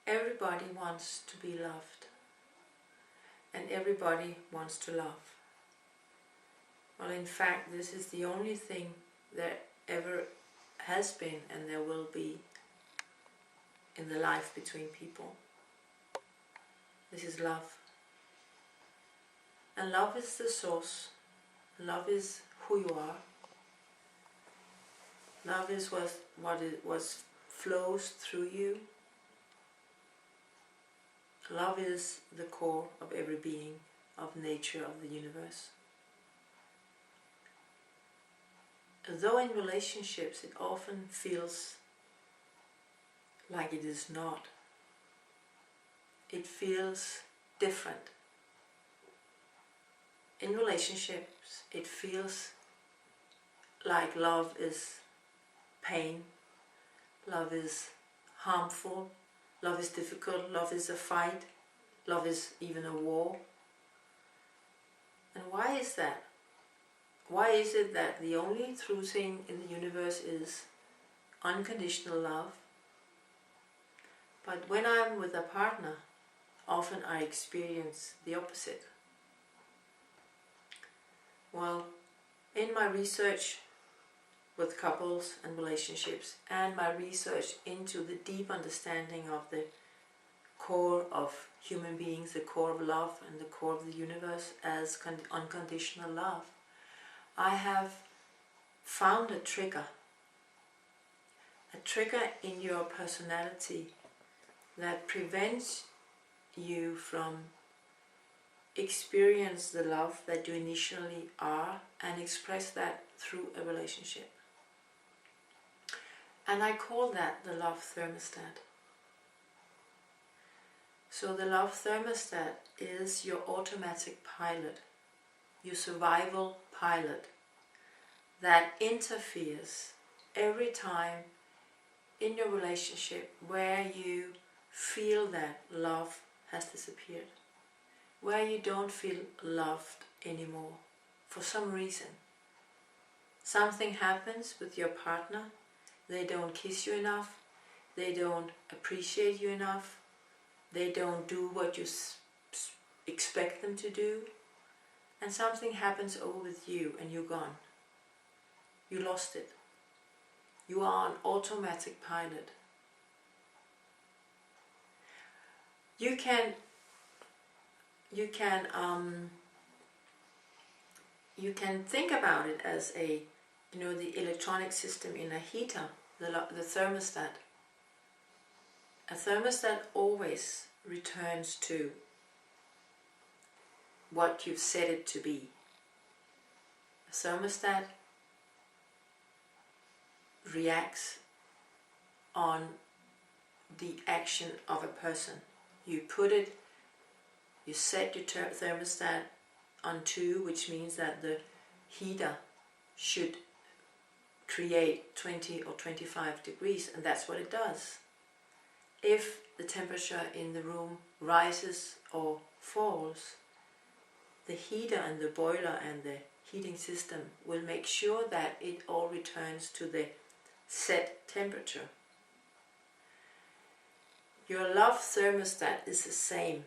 Everybody wants to be loved, and everybody wants to love. Well, in fact, this is the only thing that ever has been and there will be in the life between people. This is love. And love is the source. Love is who you are. Love is what flows through you. Love is the core of every being, of nature, of the universe. Though in relationships it often feels like it is not. It feels different. In relationships it feels like love is pain, love is harmful, love is difficult, love is a fight, love is even a war. And why is that? Why is it that the only true thing in the universe is unconditional love? But when I'm with a partner, often I experience the opposite. Well, in my research with couples and relationships, and my research into the deep understanding of the core of human beings, the core of love and the core of the universe as unconditional love, I have found a trigger in your personality that prevents you from experience the love that you initially are and express that through a relationship. And I call that the Love Thermostat. So the Love Thermostat is your automatic pilot, your survival pilot that interferes every time in your relationship where you feel that love has disappeared, where you don't feel loved anymore for some reason. Something happens with your partner, they don't kiss you enough, they don't appreciate you enough, they don't do what you expect them to do, and something happens over with you and you're gone. You lost it. You are on automatic pilot. You can think about it as the electronic system in a heater, the thermostat. A thermostat always returns to what you've set it to be. A thermostat reacts on the action of a person. You set your thermostat on 2, which means that the heater should create 20 or 25 degrees, and that's what it does. If the temperature in the room rises or falls, the heater and the boiler and the heating system will make sure that it all returns to the set temperature. Your love thermostat is the same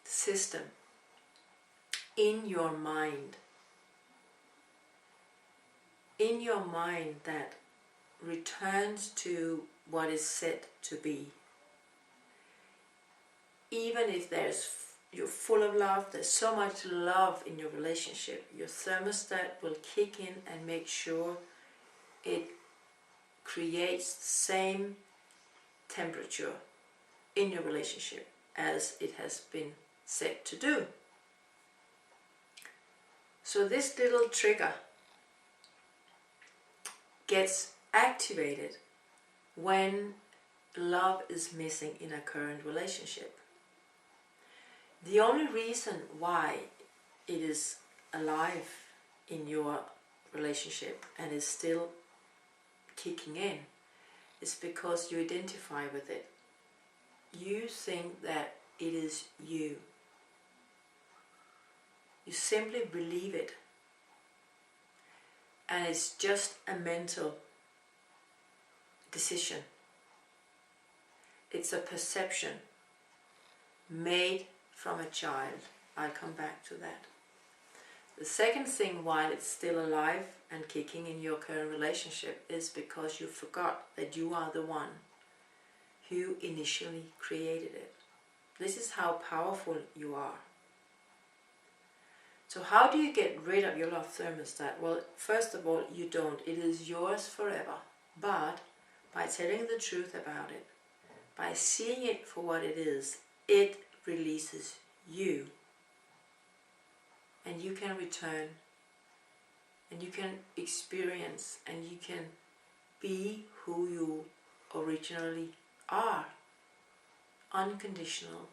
system in your mind. In your mind that returns to what is set to be. Even if you're full of love, there's so much love in your relationship, your thermostat will kick in and make sure it creates the same temperature in your relationship as it has been set to do. So this little trigger gets activated when love is missing in a current relationship. The only reason why it is alive in your relationship and is still kicking in is because you identify with it. You think that it is you. You simply believe it. And it's just a mental decision. It's a perception made from a child. I'll come back to that. The second thing, while it's still alive and kicking in your current relationship, is because you forgot that you are the one who initially created it. This is how powerful you are. So how do you get rid of your love thermostat? Well, first of all, you don't. It is yours forever. But by telling the truth about it, by seeing it for what it is, it releases you. And you can return, and you can experience, and you can be who you originally are. Unconditional,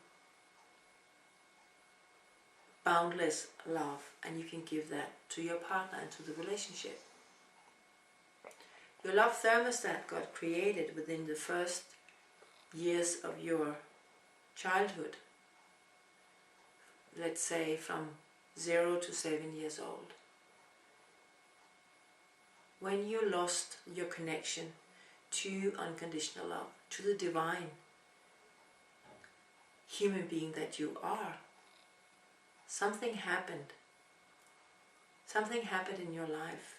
boundless love, and you can give that to your partner and to the relationship. Your love thermostat got created within the first years of your childhood. Let's say from 0 to 7 years old. When you lost your connection to unconditional love, to the divine human being that you are, something happened. Something happened in your life.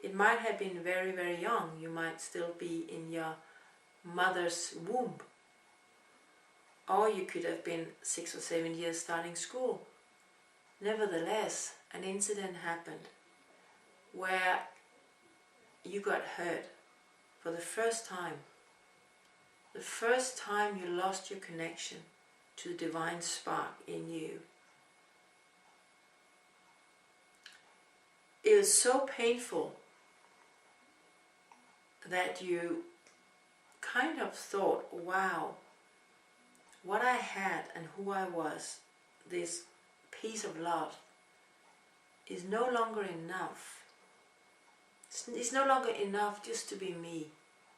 It might have been very, very young. You might still be in your mother's womb. Or you could have been 6 or 7 years starting school. Nevertheless, an incident happened where you got hurt for the first time. The first time you lost your connection to the divine spark in you. It was so painful that you kind of thought, wow, what I had and who I was, this piece of love, is no longer enough. It's no longer enough just to be me,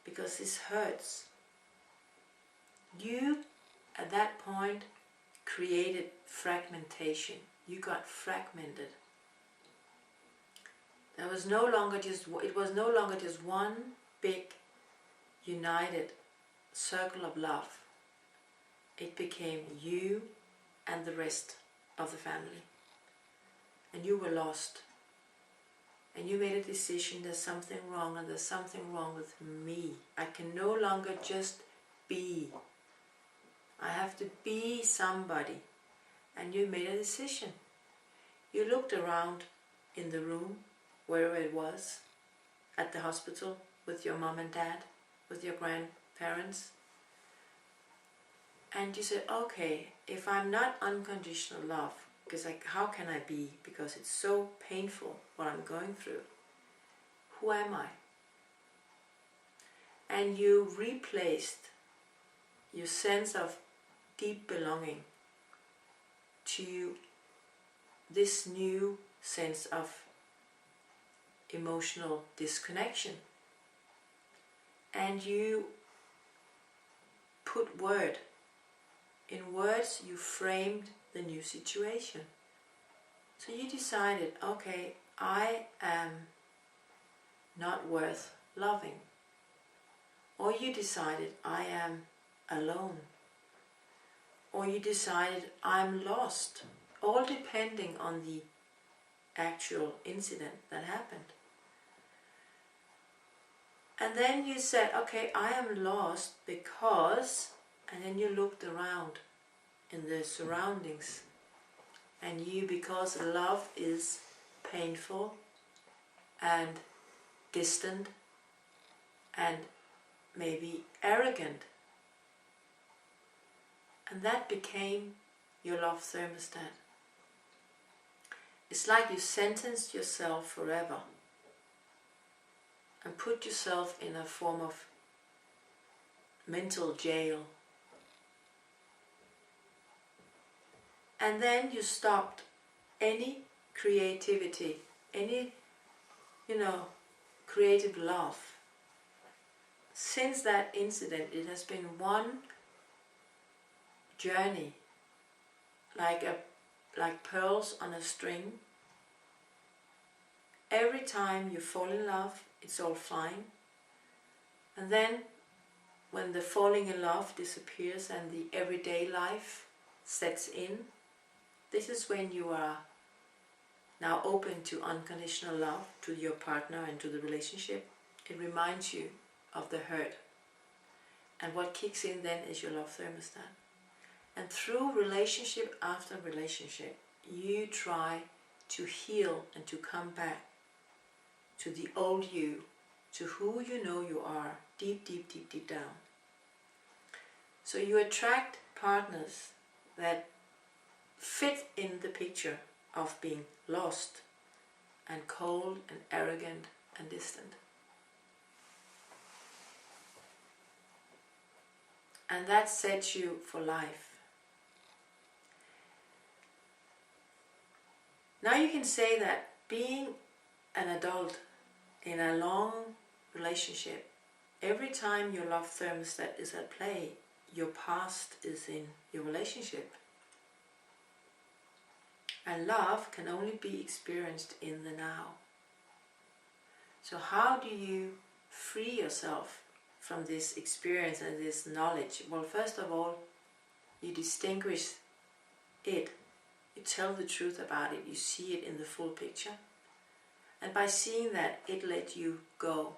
because this hurts. You, at that point, created fragmentation. You got fragmented. It was no longer just one big, united circle of love. It became you and the rest of the family. And you were lost. And you made a decision, there's something wrong, and there's something wrong with me. I can no longer just be. I have to be somebody. And you made a decision. You looked around in the room, wherever it was, at the hospital, with your mom and dad, with your grandparents. And you said, okay, if I'm not unconditional love, because how can I be? Because it's so painful what I'm going through. Who am I? And you replaced your sense of deep belonging to this new sense of emotional disconnection. And you put in words you framed the new situation. So you decided, okay, I am not worth loving. Or you decided, I am alone. Or you decided, I'm lost. All depending on the actual incident that happened. And then you said, okay, I am lost because, and then you looked around in the surroundings, and because love is painful and distant and maybe arrogant, and that became your love thermostat. It's like you sentenced yourself forever and put yourself in a form of mental jail. And then you stopped any creativity, any, creative love. Since that incident, it has been one journey, like pearls on a string. Every time you fall in love, it's all fine. And then when the falling in love disappears and the everyday life sets in, this is when you are now open to unconditional love to your partner and to the relationship. It reminds you of the hurt. And what kicks in then is your love thermostat. And through relationship after relationship, you try to heal and to come back to the old you, to who you know you are, deep, deep, deep, deep down. So you attract partners that fit in the picture of being lost and cold and arrogant and distant. And that sets you for life. Now you can say that being an adult in a long relationship, every time your love thermostat is at play, your past is in your relationship. And love can only be experienced in the now. So how do you free yourself from this experience and this knowledge? Well, first of all, you distinguish it. You tell the truth about it. You see it in the full picture. And by seeing that, it lets you go.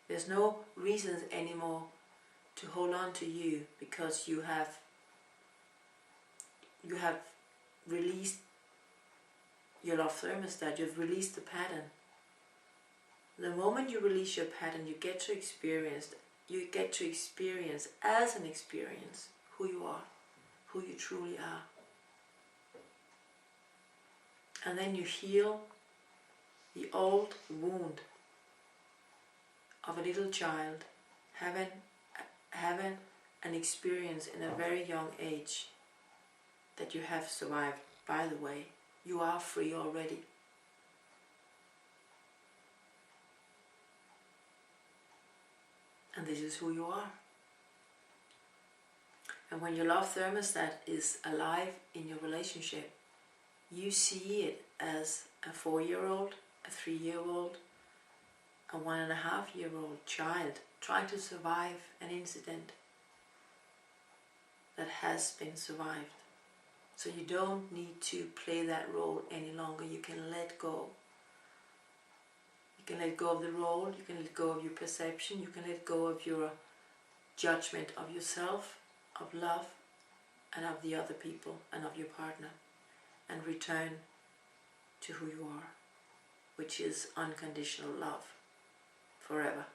There's no reasons anymore to hold on to you, because you have released your love thermostat. You've released the pattern. The moment you release your pattern, you get to experience as an experience who you are, who you truly are. And then you heal the old wound of a little child having an experience in a very young age that you have survived. By the way, you are free already. And this is who you are. And when your love thermostat is alive in your relationship, you see it as a 4-year-old, a 3-year-old, a 1.5-year-old child trying to survive an incident that has been survived. So you don't need to play that role any longer. You can let go. You can let go of the role, you can let go of your perception, you can let go of your judgment of yourself, of love, and of the other people, and of your partner, and return to who you are, which is unconditional love forever.